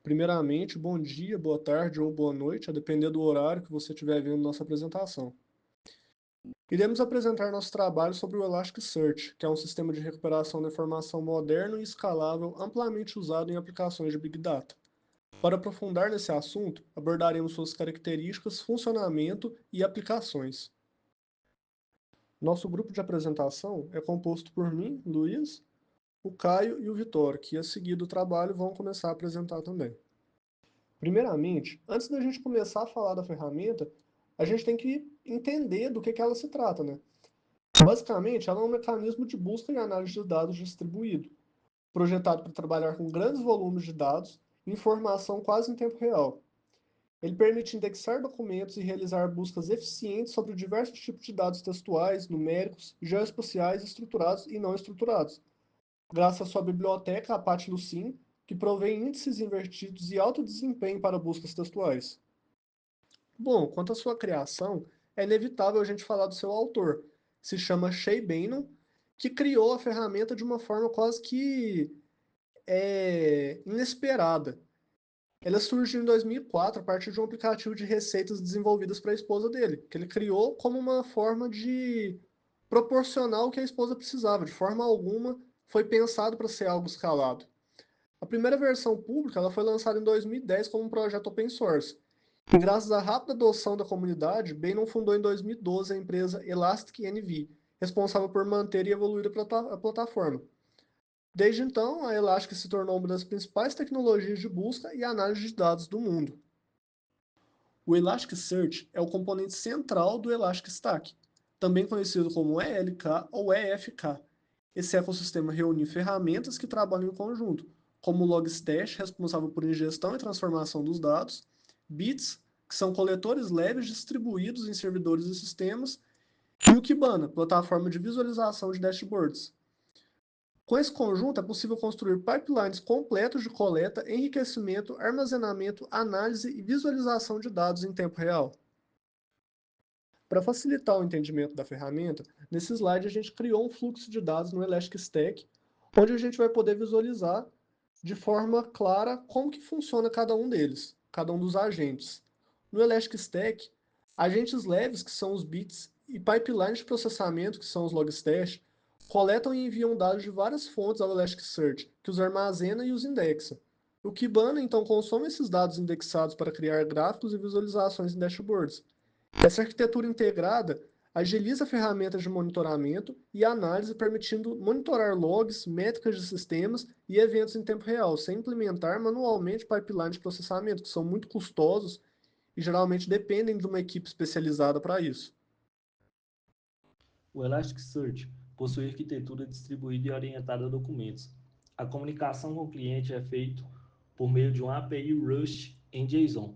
Primeiramente, bom dia, boa tarde ou boa noite, a depender do horário que você estiver vendo nossa apresentação. Iremos apresentar nosso trabalho sobre o Elasticsearch, que é um sistema de recuperação da informação moderno e escalável amplamente usado em aplicações de Big Data. Para aprofundar nesse assunto, abordaremos suas características, funcionamento e aplicações. Nosso grupo de apresentação é composto por mim, Luiz, o Caio e o Vitor, que a seguir do trabalho vão começar a apresentar também. Primeiramente, antes da gente começar a falar da ferramenta, a gente tem que entender do que ela se trata, né? Basicamente, ela é um mecanismo de busca e análise de dados distribuído, projetado para trabalhar com grandes volumes de dados e informação quase em tempo real. Ele permite indexar documentos e realizar buscas eficientes sobre diversos tipos de dados textuais, numéricos, geoespaciais, estruturados e não estruturados, graças à sua biblioteca Apache Lucene, que provém índices invertidos e alto desempenho para buscas textuais. Bom, quanto à sua criação, é inevitável a gente falar do seu autor. Se chama Shay Bainon, que criou a ferramenta de uma forma quase que inesperada. Ela surgiu em 2004 a partir de um aplicativo de receitas desenvolvidas para a esposa dele, que ele criou como uma forma de proporcionar o que a esposa precisava. De forma alguma, foi pensado para ser algo escalado. A primeira versão pública ela foi lançada em 2010 como um projeto open source. E graças à rápida adoção da comunidade, Bannon fundou em 2012 a empresa Elastic NV, responsável por manter e evoluir a plataforma. Desde então, a Elastic se tornou uma das principais tecnologias de busca e análise de dados do mundo. O Elasticsearch é o componente central do Elastic Stack, também conhecido como ELK ou EFK. Esse ecossistema reúne ferramentas que trabalham em conjunto, como o Logstash, responsável por ingestão e transformação dos dados, Bits, que são coletores leves distribuídos em servidores e sistemas, e o Kibana, plataforma de visualização de dashboards. Com esse conjunto, é possível construir pipelines completos de coleta, enriquecimento, armazenamento, análise e visualização de dados em tempo real. Para facilitar o entendimento da ferramenta, nesse slide a gente criou um fluxo de dados no Elastic Stack, onde a gente vai poder visualizar de forma clara como que funciona cada um deles, cada um dos agentes. No Elastic Stack, agentes leves, que são os bits, e pipelines de processamento, que são os logstash, coletam e enviam dados de várias fontes ao Elasticsearch, que os armazena e os indexa. O Kibana, então, consome esses dados indexados para criar gráficos e visualizações em dashboards. Essa arquitetura integrada agiliza ferramentas de monitoramento e análise, permitindo monitorar logs, métricas de sistemas e eventos em tempo real, sem implementar manualmente pipelines de processamento, que são muito custosos e geralmente dependem de uma equipe especializada para isso. O Elasticsearch possui arquitetura distribuída e orientada a documentos. A comunicação com o cliente é feita por meio de um API REST em JSON.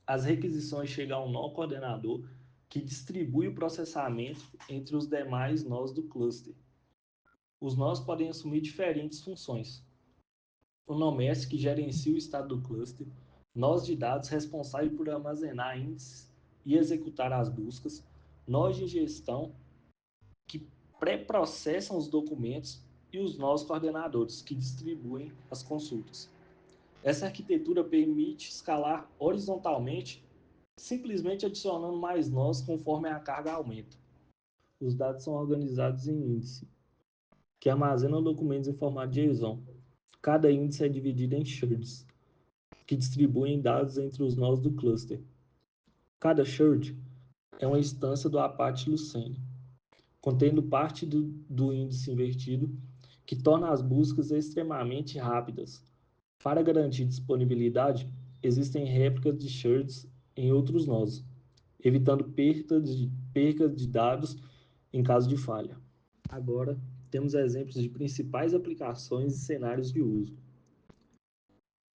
As requisições chegam a um nó coordenador que distribui o processamento entre os demais nós do cluster. Os nós podem assumir diferentes funções. O NoMS, que gerencia o estado do cluster, nós de dados responsável por armazenar índices e executar as buscas, nós de gestão, que pré-processam os documentos, e os nós coordenadores, que distribuem as consultas. Essa arquitetura permite escalar horizontalmente, simplesmente adicionando mais nós conforme a carga aumenta. Os dados são organizados em índice, que armazenam documentos em formato JSON. Cada índice é dividido em shards, que distribuem dados entre os nós do cluster. Cada shard é uma instância do Apache Lucene, contendo parte do índice invertido, que torna as buscas extremamente rápidas. Para garantir disponibilidade, existem réplicas de shards em outros nós, evitando perca de dados em caso de falha. Agora, temos exemplos de principais aplicações e cenários de uso.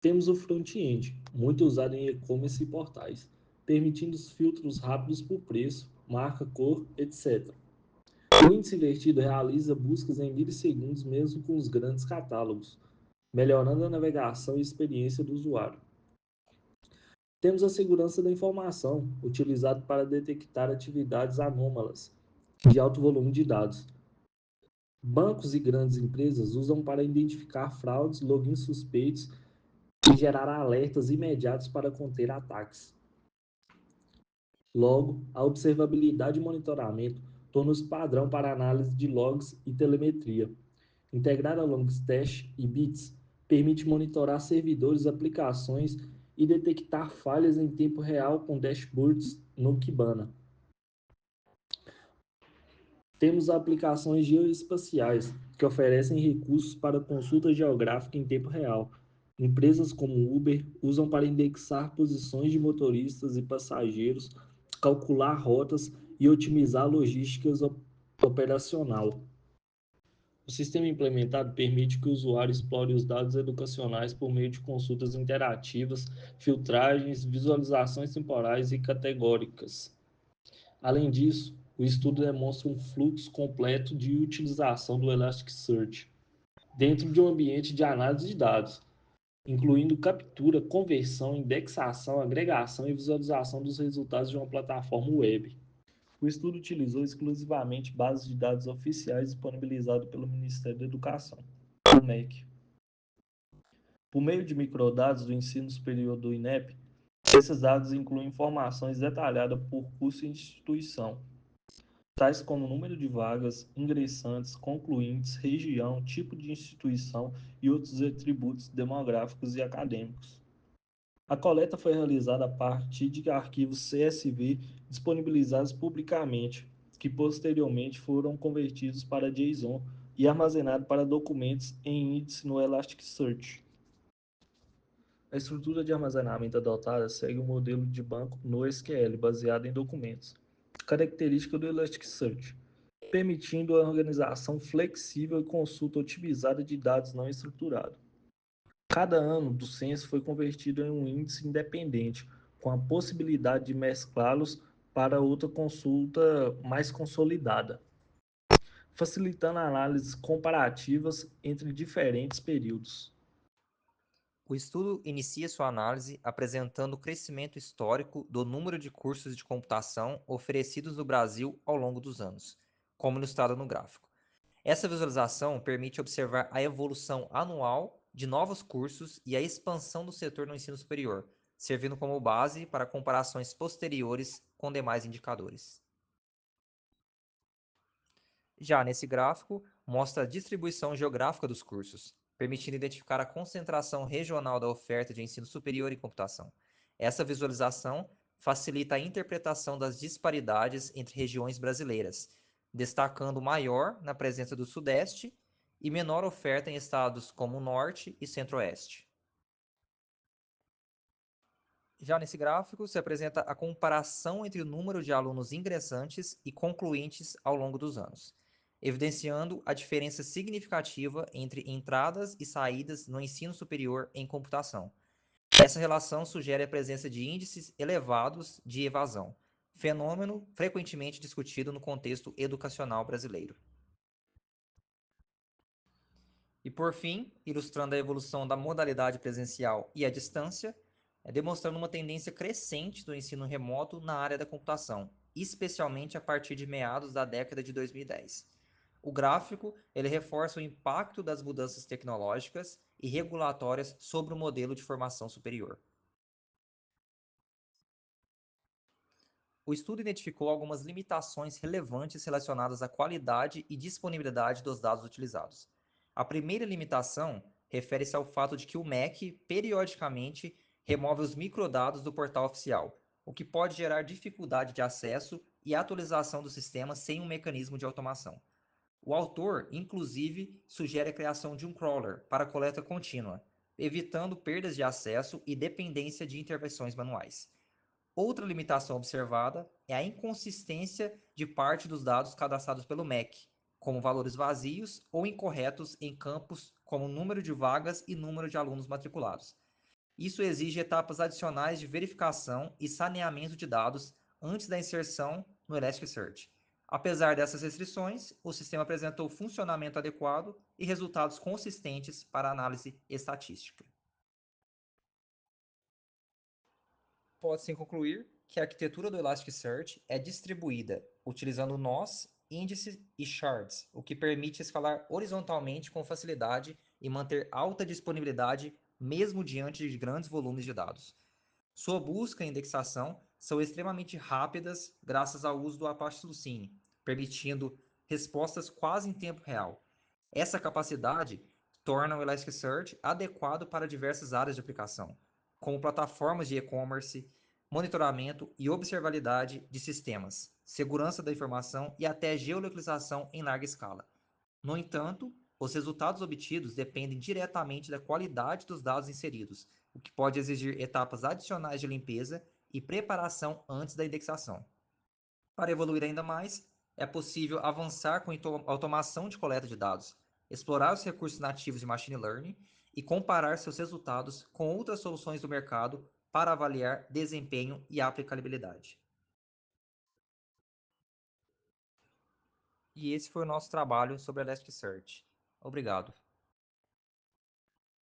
Temos o front-end, muito usado em e-commerce e portais, permitindo os filtros rápidos por preço, marca, cor, etc. O índice invertido realiza buscas em milissegundos mesmo com os grandes catálogos, melhorando a navegação e experiência do usuário. Temos a segurança da informação, utilizado para detectar atividades anômalas de alto volume de dados. Bancos e grandes empresas usam para identificar fraudes, logins suspeitos e gerar alertas imediatos para conter ataques. Logo, a observabilidade e monitoramento torna-se padrão para análise de logs e telemetria. Integrar a Logstash e Bits permite monitorar servidores, aplicações e detectar falhas em tempo real com dashboards no Kibana. Temos aplicações geoespaciais, que oferecem recursos para consulta geográfica em tempo real. Empresas como Uber usam para indexar posições de motoristas e passageiros, calcular rotas e otimizar a logística operacional. O sistema implementado permite que o usuário explore os dados educacionais por meio de consultas interativas, filtragens, visualizações temporais e categóricas. Além disso, o estudo demonstra um fluxo completo de utilização do Elasticsearch dentro de um ambiente de análise de dados, incluindo captura, conversão, indexação, agregação e visualização dos resultados de uma plataforma web. O estudo utilizou exclusivamente bases de dados oficiais disponibilizadas pelo Ministério da Educação, o MEC. Por meio de microdados do ensino superior do INEP, esses dados incluem informações detalhadas por curso e instituição, tais como número de vagas, ingressantes, concluintes, região, tipo de instituição e outros atributos demográficos e acadêmicos. A coleta foi realizada a partir de arquivos CSV disponibilizados publicamente, que posteriormente foram convertidos para JSON e armazenados para documentos em índice no Elasticsearch. A estrutura de armazenamento adotada segue o modelo de banco NoSQL baseado em documentos, característica do Elasticsearch, permitindo a organização flexível e consulta otimizada de dados não estruturados. Cada ano do censo foi convertido em um índice independente, com a possibilidade de mesclá-los para outra consulta mais consolidada, facilitando análises comparativas entre diferentes períodos. O estudo inicia sua análise apresentando o crescimento histórico do número de cursos de computação oferecidos no Brasil ao longo dos anos, como ilustrado no gráfico. Essa visualização permite observar a evolução anual de novos cursos e a expansão do setor no ensino superior, servindo como base para comparações posteriores com demais indicadores. Já nesse gráfico, mostra a distribuição geográfica dos cursos, permitindo identificar a concentração regional da oferta de ensino superior em computação. Essa visualização facilita a interpretação das disparidades entre regiões brasileiras, destacando maior na presença do Sudeste e menor oferta em estados como o Norte e Centro-Oeste. Já nesse gráfico, se apresenta a comparação entre o número de alunos ingressantes e concluintes ao longo dos anos, evidenciando a diferença significativa entre entradas e saídas no ensino superior em computação. Essa relação sugere a presença de índices elevados de evasão, fenômeno frequentemente discutido no contexto educacional brasileiro. E por fim, ilustrando a evolução da modalidade presencial e à distância, demonstrando uma tendência crescente do ensino remoto na área da computação, especialmente a partir de meados da década de 2010. O gráfico ele reforça o impacto das mudanças tecnológicas e regulatórias sobre o modelo de formação superior. O estudo identificou algumas limitações relevantes relacionadas à qualidade e disponibilidade dos dados utilizados. A primeira limitação refere-se ao fato de que o MEC, periodicamente, remove os microdados do portal oficial, o que pode gerar dificuldade de acesso e atualização do sistema sem um mecanismo de automação. O autor, inclusive, sugere a criação de um crawler para coleta contínua, evitando perdas de acesso e dependência de intervenções manuais. Outra limitação observada é a inconsistência de parte dos dados cadastrados pelo MEC, como valores vazios ou incorretos em campos como número de vagas e número de alunos matriculados. Isso exige etapas adicionais de verificação e saneamento de dados antes da inserção no Elasticsearch. Apesar dessas restrições, o sistema apresentou funcionamento adequado e resultados consistentes para análise estatística. Pode-se concluir que a arquitetura do Elasticsearch é distribuída utilizando nós, índices e shards, o que permite escalar horizontalmente com facilidade e manter alta disponibilidade mesmo diante de grandes volumes de dados. Sua busca e indexação são extremamente rápidas graças ao uso do Apache Lucene, permitindo respostas quase em tempo real. Essa capacidade torna o Elasticsearch adequado para diversas áreas de aplicação, como plataformas de e-commerce, monitoramento e observabilidade de sistemas, segurança da informação e até geolocalização em larga escala. No entanto, os resultados obtidos dependem diretamente da qualidade dos dados inseridos, o que pode exigir etapas adicionais de limpeza e preparação antes da indexação. Para evoluir ainda mais, é possível avançar com automação de coleta de dados, explorar os recursos nativos de machine learning e comparar seus resultados com outras soluções do mercado para avaliar desempenho e aplicabilidade. E esse foi o nosso trabalho sobre Elasticsearch. Obrigado.